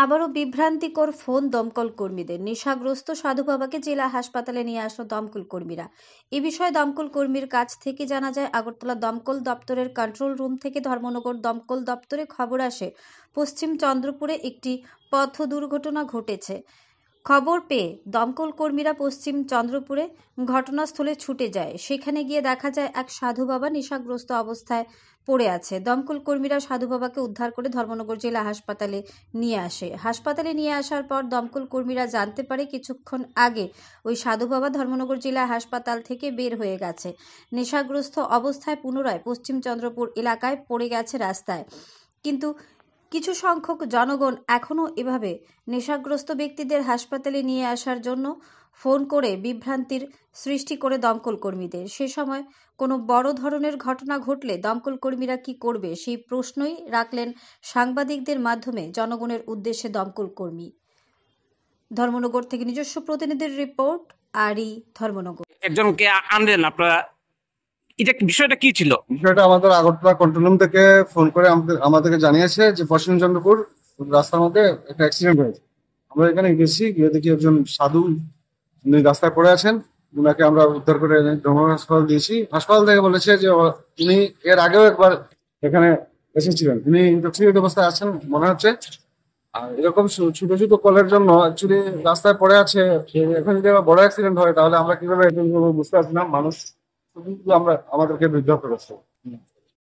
আবারও বিভ্রান্তিকর ফোন দমকল কর্মীদের। নেশাগ্রস্ত সাধু বাবাকে জেলা হাসপাতালে নিয়ে আসলো দমকল কর্মীরা। এ বিষয়ে দমকল কর্মীর কাছ থেকে জানা যায়, আগরতলা দমকল দপ্তরের কন্ট্রোল রুম থেকে ধর্মনগর দমকল দপ্তরে খবর আসে পশ্চিম চন্দ্রপুরে একটি পথ দুর্ঘটনা ঘটেছে। খবর পেয়ে দমকল কর্মীরা পশ্চিম চন্দ্রপুরে ঘটনাস্থলে ছুটে যায়। সেখানে গিয়ে দেখা যায় এক সাধু বাবা নেশাগ্রস্ত অবস্থায় পড়ে আছে। দমকল কর্মীরা সাধু বাবাকে উদ্ধার করে ধর্মনগর জেলা হাসপাতালে নিয়ে আসে। হাসপাতালে নিয়ে আসার পর দমকল কর্মীরা জানতে পারে কিছুক্ষণ আগে ওই সাধু বাবা ধর্মনগর জেলা হাসপাতাল থেকে বের হয়ে গেছে। নেশাগ্রস্ত অবস্থায় পুনরায় পশ্চিম চন্দ্রপুর এলাকায় পড়ে গেছে রাস্তায়। কিন্তু কিছু সংখ্যক জনগণ এখনও এভাবে নেশাগ্রস্ত ব্যক্তিদের হাসপাতালে নিয়ে আসার জন্য ফোন করে বিভ্রান্তির সৃষ্টি করে দমকল কর্মীদের। সে সময় কোনো বড় ধরনের ঘটনা ঘটলে দমকল কর্মীরা কি করবে, সেই প্রশ্নই রাখলেন সাংবাদিকদের মাধ্যমে জনগণের উদ্দেশ্যে দমকল কর্মী। ধর্মনগর থেকে নিজস্ব প্রতিনিধির রিপোর্ট, আরই ধর্মনগর। একজনকে আনলেন আপনারা, এটা বিষয়টা কি ছিল? বিষয়টা আমাদের আগরতলা কন্ট্রোল রুম থেকে ফোন করে আমাদেরকে জানিয়েছে যে পশ্চিম চন্দ্রপুর রাস্তার মধ্যে একটা অ্যাক্সিডেন্ট হয়েছে। আমরা এখানে গেছি, গিয়ে দেখি একজন সাধু উনি রাস্তায় পড়ে আছেন। উনাকে আমরা উদ্ধার করে ধর্মনগর হাসপাতাল দিয়েছি। হাসপাতাল থেকে বলেছে যে উনি এর আগেও একবার এখানে এসেছিলেন, উনি ইন্টক্সিকেট অবস্থায় আছেন মনে হচ্ছে। আর এরকম ছোট ছোট কলের জন্য অ্যাকচুয়ালি রাস্তায় পড়ে আছে। এখন যদি আবার বড় অ্যাক্সিডেন্ট হয় তাহলে আমরা কিভাবে বুঝতে পারছি না। মানুষ শুধু আমরা আমাদেরকে বিদ্ধ করেছে।